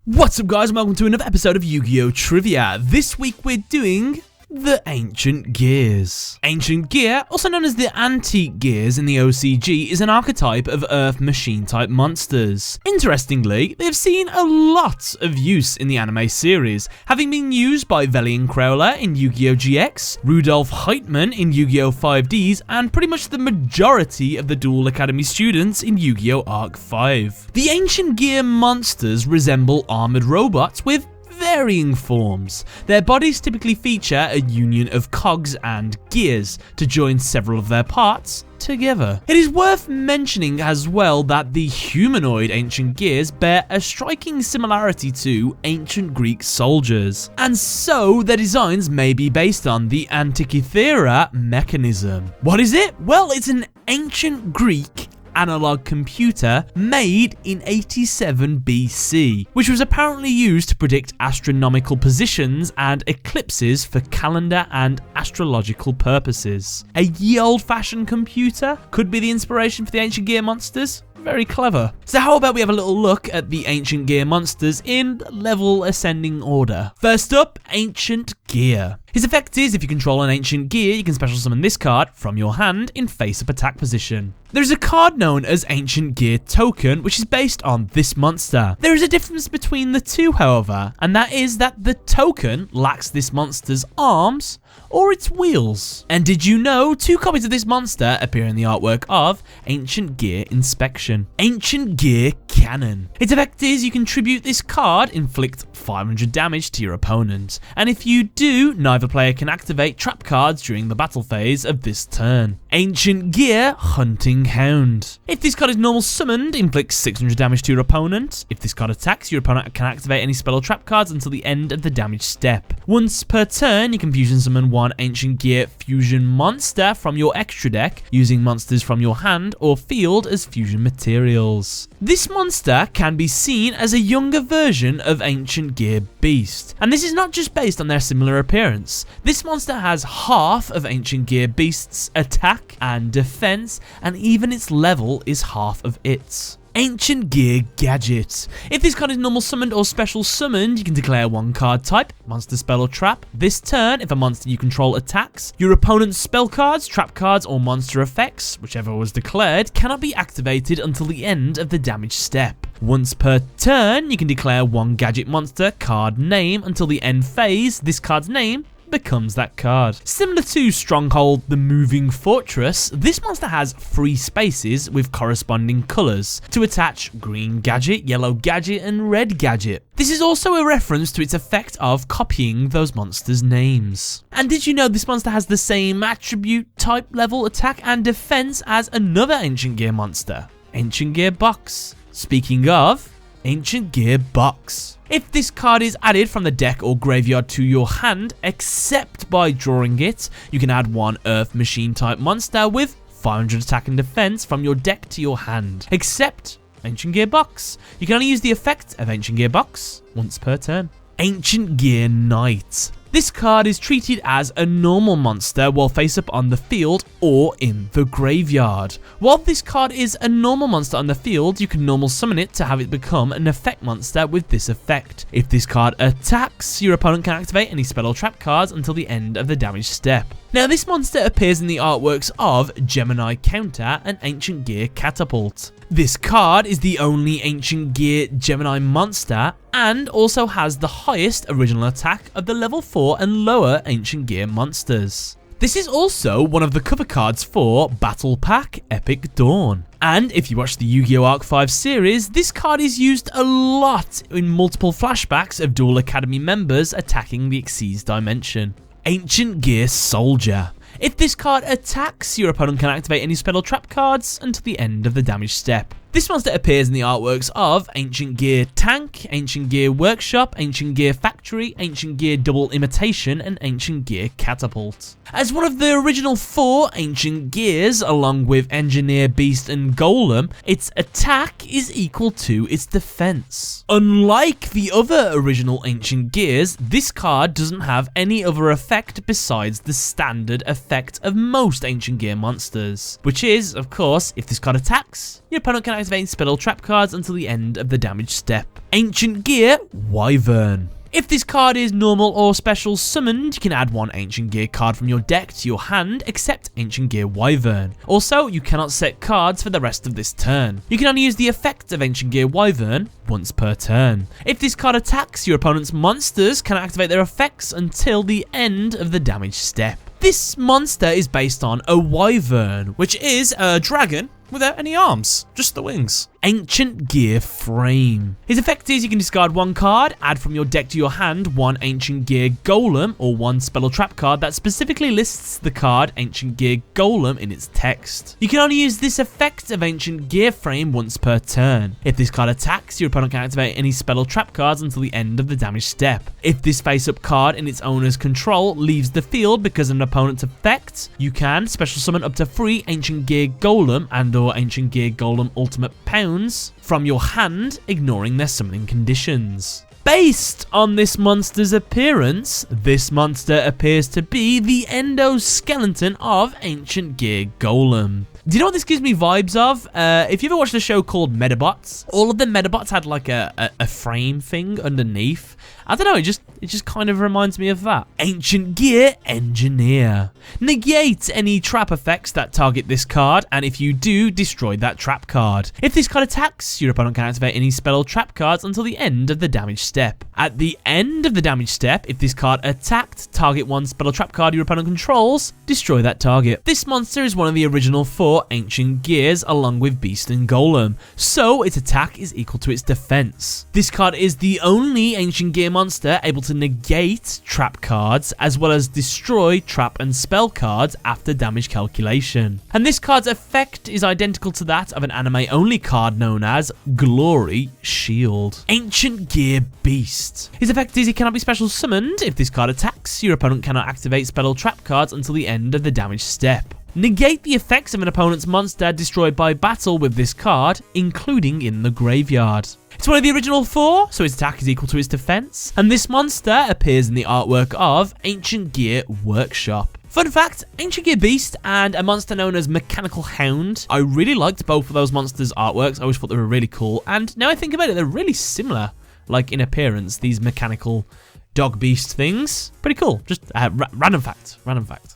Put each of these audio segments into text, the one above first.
What's up guys and welcome to another episode of Yu-Gi-Oh! Trivia. This week we're doing the Ancient Gears. Ancient Gear, also known as the Antique Gears in the OCG, is an archetype of Earth Machine type monsters. Interestingly, they've seen a lot of use in the anime series, having been used by Velian Crowler in Yu-Gi-Oh! GX, Rudolf Heitman in Yu-Gi-Oh! 5Ds, and pretty much the majority of the Duel Academy students in Yu-Gi-Oh! Arc 5. The Ancient Gear monsters resemble armored robots with varying forms. Their bodies typically feature a union of cogs and gears to join several of their parts together. It is worth mentioning as well that the humanoid Ancient Gears bear a striking similarity to ancient Greek soldiers, and so their designs may be based on the Antikythera mechanism. What is it? Well, it's an ancient Greek analog computer made in 87 BC, which was apparently used to predict astronomical positions and eclipses for calendar and astrological purposes. A ye old-fashioned computer could be the inspiration for the Ancient Gear monsters. Very clever. So how about we have a little look at the Ancient Gear monsters in level ascending order. First up, Ancient Gear. His effect is, if you control an Ancient Gear, you can special summon this card from your hand in face-up attack position. There is a card known as Ancient Gear Token, which is based on this monster. There is a difference between the two, however, and that is that the token lacks this monster's arms or its wheels. And did you know 2 copies of this monster appear in the artwork of Ancient Gear Inspection? Ancient Gear Cannon. Its effect is you can tribute this card, inflict 500 damage to your opponent, and if you do, neither player can activate trap cards during the battle phase of this turn. Ancient Gear Hunting Hound. If this card is normal summoned, inflicts 600 damage to your opponent. If this card attacks, your opponent can activate any spell or trap cards until the end of the damage step. Once per turn, you can fusion summon 1 Ancient Gear Fusion monster from your extra deck, using monsters from your hand or field as fusion materials. This monster can be seen as a younger version of Ancient Gear Beast, and this is not just based on their similar appearance. This monster has half of Ancient Gear Beast's attack and defense, and even its level is half of its. Ancient Gear Gadget. If this card is normal summoned or special summoned, you can declare 1 card type, monster, spell, or trap. This turn, if a monster you control attacks, your opponent's spell cards, trap cards, or monster effects, whichever was declared, cannot be activated until the end of the damage step. Once per turn, you can declare 1 gadget monster card name until the end phase. This card's name becomes that card. Similar to Stronghold the Moving Fortress, this monster has 3 spaces with corresponding colours to attach green gadget, yellow gadget, and red gadget. This is also a reference to its effect of copying those monsters' names. And did you know this monster has the same attribute, type, level, attack, and defense as another Ancient Gear monster? Ancient Gear Box. Speaking of Ancient Gear Box. If this card is added from the deck or graveyard to your hand, except by drawing it, you can add 1 Earth Machine type monster with 500 attack and defense from your deck to your hand, except Ancient Gear Box. You can only use the effect of Ancient Gear Box once per turn. Ancient Gear Knight. This card is treated as a normal monster while face up on the field or in the graveyard. While this card is a normal monster on the field, you can normal summon it to have it become an effect monster with this effect. If this card attacks, your opponent can activate any spell or trap cards until the end of the damage step. Now this monster appears in the artworks of Gemini Counter and Ancient Gear Catapult. This card is the only Ancient Gear Gemini monster and also has the highest original attack of the level 4 and lower Ancient Gear monsters. This is also one of the cover cards for Battle Pack Epic Dawn. And if you watch the Yu-Gi-Oh! Arc 5 series, this card is used a lot in multiple flashbacks of Duel Academy members attacking the Xyz dimension. Ancient Gear Soldier. If this card attacks, your opponent can activate any spell or trap cards until the end of the damage step. This monster appears in the artworks of Ancient Gear Tank, Ancient Gear Workshop, Ancient Gear Factory, Ancient Gear Double Imitation, and Ancient Gear Catapult. As one of the original 4 Ancient Gears, along with Engineer, Beast, and Golem, its attack is equal to its defense. Unlike the other original Ancient Gears, this card doesn't have any other effect besides the standard effect of most Ancient Gear monsters, which is, of course, if this card attacks, your opponent can activating spell or trap cards until the end of the damage step. Ancient Gear Wyvern. If this card is normal or special summoned, you can add one Ancient Gear card from your deck to your hand, except Ancient Gear Wyvern. Also, you cannot set cards for the rest of this turn. You can only use the effect of Ancient Gear Wyvern once per turn. If this card attacks, your opponent's monsters can activate their effects until the end of the damage step. This monster is based on a Wyvern, which is a dragon without any arms, just the wings. Ancient Gear Frame. His effect is you can discard one card, add from your deck to your hand one Ancient Gear Golem or one spell or trap card that specifically lists the card Ancient Gear Golem in its text. You can only use this effect of Ancient Gear Frame once per turn. If this card attacks, your opponent can activate any spell or trap cards until the end of the damage step. If this face-up card in its owner's control leaves the field because of an opponent's effect, you can special summon up to 3 Ancient Gear Golem and or Ancient Gear Golem Ultimate Pounds from your hand, ignoring their summoning conditions. Based on this monster's appearance, this monster appears to be the endoskeleton of Ancient Gear Golem. Do you know what this gives me vibes of? If you ever watched a show called Medabots, all of the Medabots had like a frame thing underneath. I don't know, it just kind of reminds me of that. Ancient Gear Engineer. Negate any trap effects that target this card, and if you do, destroy that trap card. If this card attacks, your opponent can activate any spell or trap cards until the end of the damage step. At the end of the damage step, if this card attacked, target one spell or trap card your opponent controls, destroy that target. This monster is one of the original 4 Ancient Gears along with Beast and Golem, so its attack is equal to its defense. This card is the only Ancient Gear monster able to negate trap cards as well as destroy trap and spell cards after damage calculation. And this card's effect is identical to that of an anime only card known as Glory Shield. Ancient Gear Beast. His effect is he cannot be special summoned. If this card attacks, your opponent cannot activate spell or trap cards until the end of the damage step. Negate the effects of an opponent's monster destroyed by battle with this card, including in the graveyard. It's one of the original 4, so its attack is equal to its defense, and this monster appears in the artwork of Ancient Gear Workshop. Fun fact, Ancient Gear Beast and a monster known as Mechanical Hound. I really liked both of those monsters' artworks. I always thought they were really cool, and now I think about it, they're really similar, like in appearance, these mechanical dog beast things. Pretty cool. Just random fact.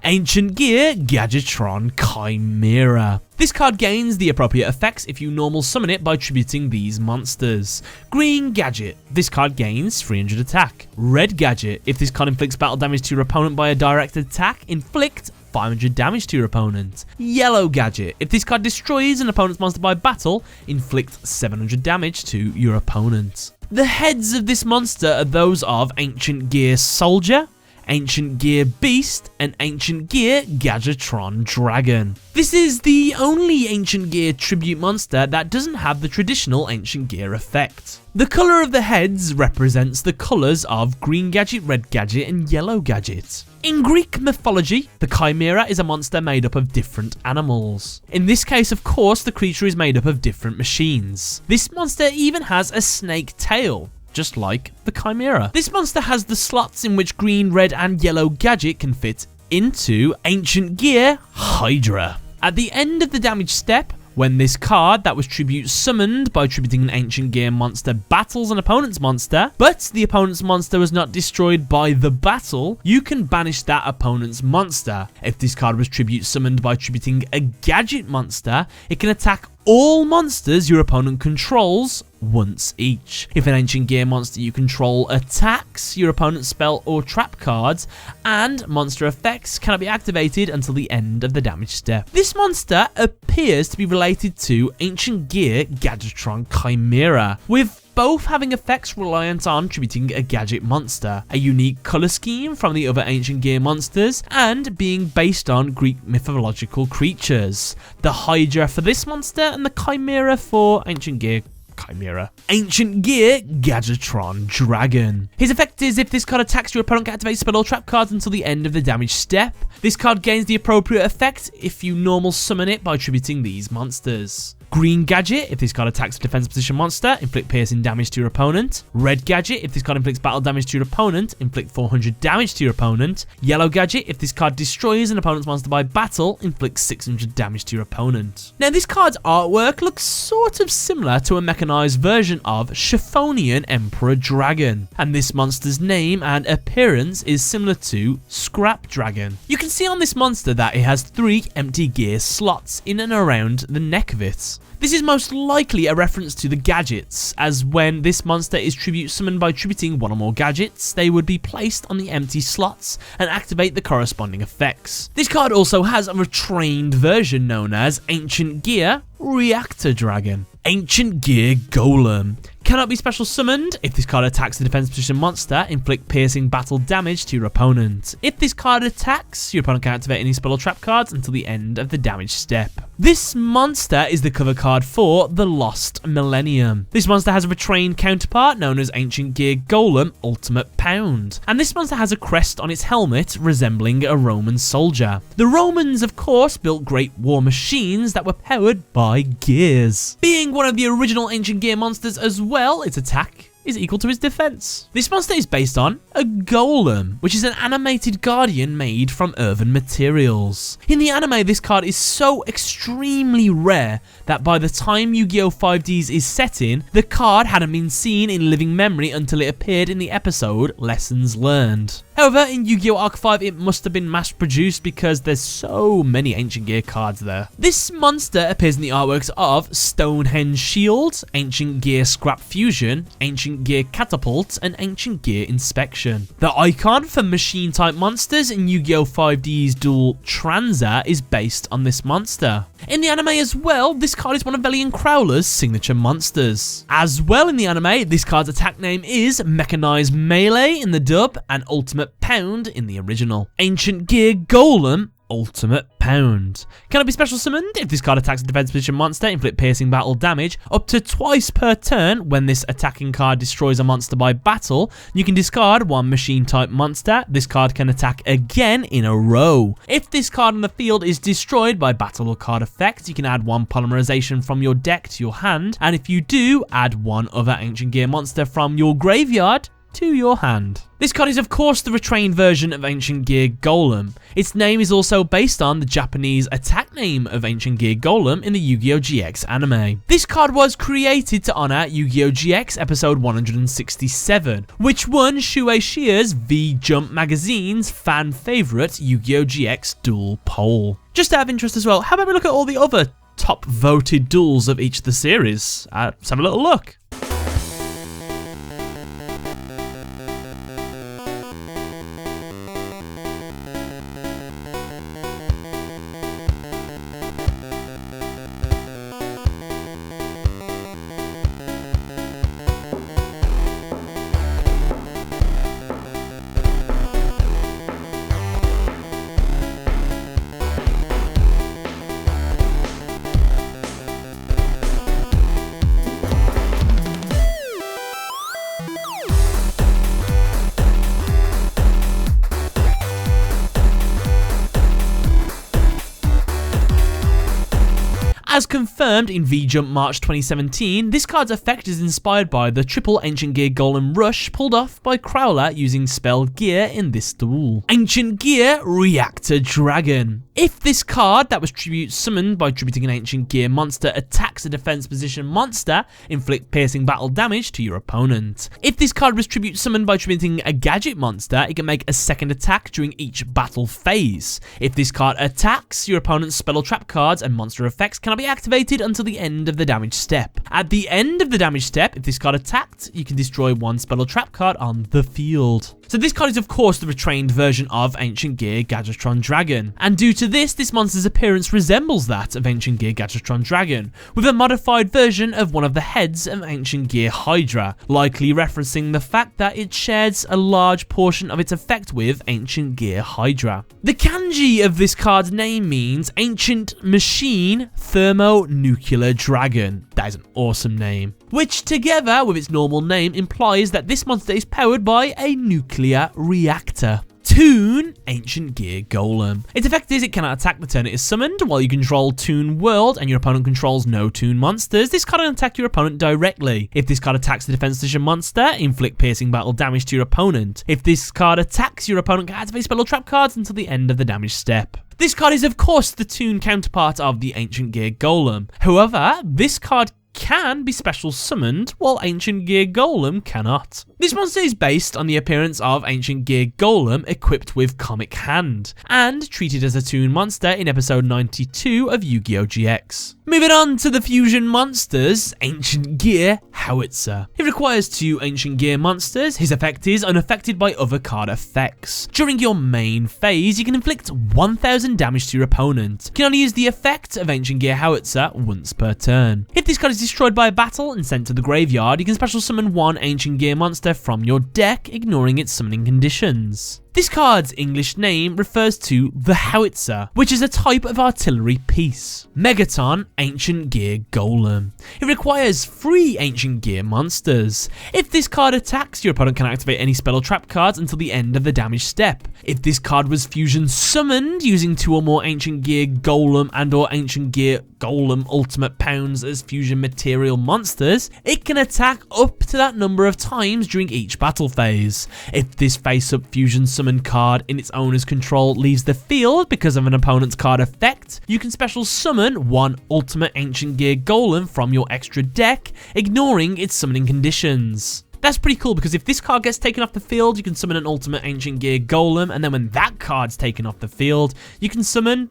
Ancient Gear Gadgetron Chimera. This card gains the appropriate effects if you normal summon it by tributing these monsters. Green Gadget. This card gains 300 attack. Red Gadget. If this card inflicts battle damage to your opponent by a direct attack, inflict 500 damage to your opponent. Yellow Gadget. If this card destroys an opponent's monster by battle, inflict 700 damage to your opponent. The heads of this monster are those of Ancient Gear Soldier, Ancient Gear Beast, and Ancient Gear Gadgetron Dragon. This is the only Ancient Gear tribute monster that doesn't have the traditional Ancient Gear effect. The colour of the heads represents the colours of Green Gadget, Red Gadget, and Yellow Gadget. In Greek mythology, the Chimera is a monster made up of different animals. In this case, of course, the creature is made up of different machines. This monster even has a snake tail, just like the Chimera. This monster has the slots in which Green, Red, and Yellow Gadget can fit into Ancient Gear HYDRA. At the end of the damage step, when this card that was tribute summoned by tributing an Ancient Gear monster battles an opponent's monster, but the opponent's monster was not destroyed by the battle, you can banish that opponent's monster. If this card was tribute summoned by tributing a gadget monster, it can attack all monsters your opponent controls once each. If an Ancient Gear monster you control attacks your opponent's spell or trap cards, and monster effects cannot be activated until the end of the damage step. This monster appears to be related to Ancient Gear Gadgetron Chimera, with both having effects reliant on tributing a gadget monster, a unique colour scheme from the other Ancient Gear monsters, and being based on Greek mythological creatures. The Hydra for this monster and the Chimera for Ancient Gear Chimera. Ancient Gear Gadgetron Dragon. His effect is if this card attacks your opponent can activate spell or trap cards until the end of the damage step. This card gains the appropriate effect if you normal summon it by tributing these monsters. Green Gadget, if this card attacks a defense position monster, inflict piercing damage to your opponent. Red Gadget, if this card inflicts battle damage to your opponent, inflict 400 damage to your opponent. Yellow Gadget, if this card destroys an opponent's monster by battle, inflict 600 damage to your opponent. Now this card's artwork looks sort of similar to a mechanized version of Chiffonian Emperor Dragon, and this monster's name and appearance is similar to Scrap Dragon. You can see on this monster that it has 3 empty gear slots in and around the neck of it. This is most likely a reference to the gadgets, as when this monster is tribute summoned by tributing one or more gadgets, they would be placed on the empty slots and activate the corresponding effects. This card also has a retrained version known as Ancient Gear Reactor Dragon. Ancient Gear Golem. Cannot be special summoned. If this card attacks the defense position monster, inflict piercing battle damage to your opponent. If this card attacks, your opponent can activate any spell or trap cards until the end of the damage step. This monster is the cover card for The Lost Millennium. This monster has a retrained counterpart known as Ancient Gear Golem Ultimate Pound. And this monster has a crest on its helmet resembling a Roman soldier. The Romans, of course, built great war machines that were powered by gears. Being one of the original Ancient Gear monsters as well, its attack is equal to its defense. This monster is based on a golem, which is an animated guardian made from earthen materials. In the anime, this card is so extremely rare that by the time Yu-Gi-Oh! 5Ds is set in, the card hadn't been seen in living memory until it appeared in the episode Lessons Learned. However, in Yu-Gi-Oh! Arc 5, it must have been mass-produced because there's so many Ancient Gear cards there. This monster appears in the artworks of Stonehenge Shield, Ancient Gear Scrap Fusion, Ancient Gear Catapult, and Ancient Gear Inspection. The icon for machine-type monsters in Yu-Gi-Oh! 5D's duel Tranza is based on this monster. In the anime as well, this card is one of Velian Crowler's signature monsters. As well in the anime, this card's attack name is Mechanized Melee in the dub and Ultimate Pound in the original. Ancient Gear Golem Ultimate Pound. Cannot be special summoned. If this card attacks a defense position monster, inflict piercing battle damage up to twice per turn. When this attacking card destroys a monster by battle, you can discard one machine type monster. This card can attack again in a row. If this card on the field is destroyed by battle or card effect, you can add one polymerization from your deck to your hand, and if you do, add one other Ancient Gear monster from your graveyard to your hand. This card is of course the retrained version of Ancient Gear Golem. Its name is also based on the Japanese attack name of Ancient Gear Golem in the Yu-Gi-Oh! GX anime. This card was created to honor Yu-Gi-Oh! GX episode 167, which won Shueisha's V-Jump magazine's fan favorite Yu-Gi-Oh! GX duel poll. Just out of interest as well, how about we look at all the other top voted duels of each of the series? Let's have a little look. As confirmed in V-Jump March 2017, this card's effect is inspired by the triple Ancient Gear Golem Rush pulled off by Crowler using spell gear in this duel. Ancient Gear Reactor Dragon. If this card that was tribute summoned by tributing an Ancient Gear monster attacks a defense position monster, inflict piercing battle damage to your opponent. If this card was tribute summoned by tributing a gadget monster, it can make a second attack during each battle phase. If this card attacks, your opponent's spell or trap cards and monster effects cannot be activated until the end of the damage step. At the end of the damage step, if this card attacked, you can destroy one spell or trap card on the field. So this card is of course the retrained version of Ancient Gear Gadgetron Dragon, and due to this monster's appearance resembles that of Ancient Gear Gadgetron Dragon, with a modified version of one of the heads of Ancient Gear HYDRA, likely referencing the fact that it shares a large portion of its effect with Ancient Gear HYDRA. The kanji of this card's name means Ancient Machine Thermonuclear Dragon. That is an awesome name, which together with its normal name implies that this monster is powered by a nuclear reactor. Toon Ancient Gear Golem. Its effect is it cannot attack the turn it is summoned. While you control Toon World and your opponent controls no Toon monsters, this card can attack your opponent directly. If this card attacks the defense position monster, inflict piercing battle damage to your opponent. If this card attacks your opponent, can activate spell or trap cards until the end of the damage step. This card is of course the Toon counterpart of the Ancient Gear Golem. However, this card can be special summoned, while Ancient Gear Golem cannot. This monster is based on the appearance of Ancient Gear Golem equipped with Comic Hand, and treated as a Toon monster in episode 92 of Yu-Gi-Oh! GX. Moving on to the fusion monsters, Ancient Gear Howitzer. He requires 2 Ancient Gear monsters. His effect is unaffected by other card effects. During your main phase, you can inflict 1000 damage to your opponent. You can only use the effect of Ancient Gear Howitzer once per turn. If this card is destroyed by a battle and sent to the graveyard, you can special summon 1 Ancient Gear monster from your deck, ignoring its summoning conditions. This card's English name refers to the Howitzer, which is a type of artillery piece. Megaton Ancient Gear Golem. It requires 3 Ancient Gear monsters. If this card attacks, your opponent can activate any spell or trap cards until the end of the damage step. If this card was fusion summoned using 2 or more Ancient Gear Golem and or Ancient Gear Golem Ultimate Pounds as fusion material monsters, it can attack up to that number of times during each battle phase. If this face-up fusion summon card in its owner's control leaves the field because of an opponent's card effect, you can special summon 1 Ultimate Ancient Gear Golem from your extra deck, ignoring its summoning conditions. That's pretty cool because if this card gets taken off the field, you can summon an Ultimate Ancient Gear Golem, and then when that card's taken off the field, you can summon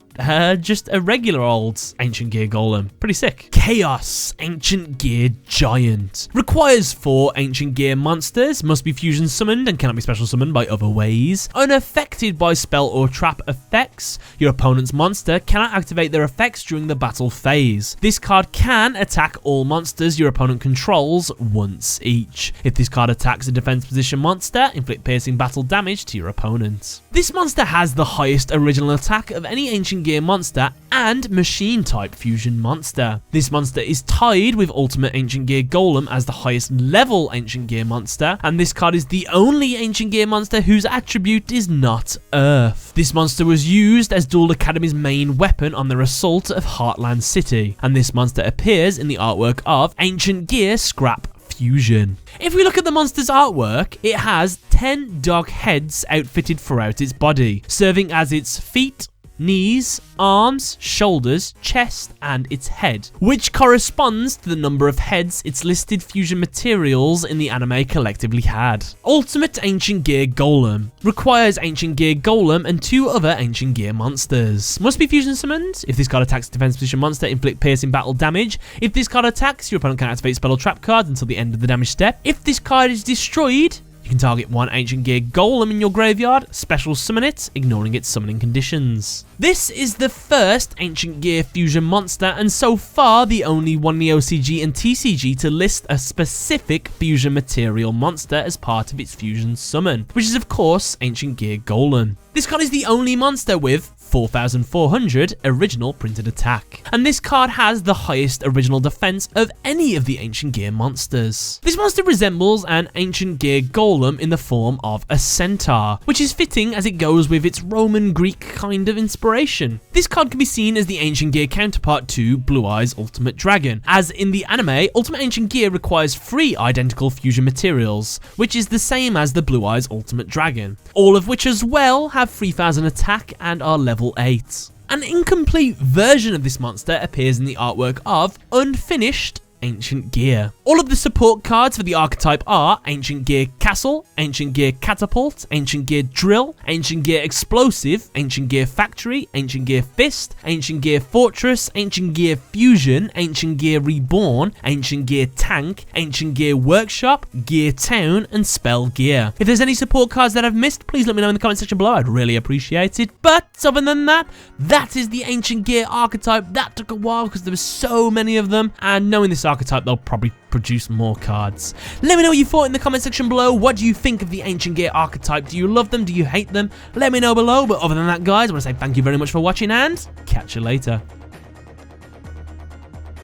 just a regular old Ancient Gear Golem. Pretty sick. Chaos Ancient Gear Giant. Requires 4 Ancient Gear monsters, must be fusion summoned and cannot be special summoned by other ways. Unaffected by spell or trap effects, your opponent's monster cannot activate their effects during the battle phase. This card can attack all monsters your opponent controls once each. If this card attacks a defense position monster, inflict piercing battle damage to your opponent. This monster has the highest original attack of any Ancient Gear monster and machine type fusion monster. This monster is tied with Ultimate Ancient Gear Golem as the highest level Ancient Gear monster, and this card is the only Ancient Gear monster whose attribute is not Earth. This monster was used as Duel Academy's main weapon on their assault of Heartland City, and this monster appears in the artwork of Ancient Gear Scrap Fusion. If we look at the monster's artwork, it has 10 dog heads outfitted throughout its body, serving as its feet, knees, arms, shoulders, chest, and its head, which corresponds to the number of heads its listed fusion materials in the anime collectively had. Ultimate Ancient Gear Golem. Requires Ancient Gear Golem and 2 other Ancient Gear monsters. Must be fusion summoned. If this card attacks a defense position monster, inflict piercing battle damage. If this card attacks, your opponent can activate spell or trap cards until the end of the damage step. If this card is destroyed, you can target 1 Ancient Gear Golem in your graveyard, special summon it, ignoring its summoning conditions. This is the first Ancient Gear fusion monster, and so far the only one in the OCG and TCG to list a specific fusion material monster as part of its fusion summon, which is of course Ancient Gear Golem. This card is the only monster with 4,400 original printed attack, and this card has the highest original defense of any of the Ancient Gear monsters. This monster resembles an Ancient Gear Golem in the form of a centaur, which is fitting as it goes with its Roman Greek kind of inspiration. This card can be seen as the Ancient Gear counterpart to Blue Eyes Ultimate Dragon, as in the anime, Ultimate Ancient Gear requires 3 identical fusion materials, which is the same as the Blue Eyes Ultimate Dragon, all of which as well have 3,000 attack and are level 8. An incomplete version of this monster appears in the artwork of Unfinished Ancient Gear. All of the support cards for the archetype are Ancient Gear Castle, Ancient Gear Catapult, Ancient Gear Drill, Ancient Gear Explosive, Ancient Gear Factory, Ancient Gear Fist, Ancient Gear Fortress, Ancient Gear Fusion, Ancient Gear Reborn, Ancient Gear Tank, Ancient Gear Workshop, Gear Town, and Spell Gear. If there's any support cards that I've missed, please let me know in the comment section below. I'd really appreciate it. But other than that, that is the Ancient Gear archetype. That took a while because there were so many of them, and knowing this archetype, they'll probably produce more cards. Let me know what you thought in the comment section below. What do you think of the Ancient Gear archetype? Do you love them? Do you hate them? Let me know below. But other than that, guys, I want to say thank you very much for watching and catch you later.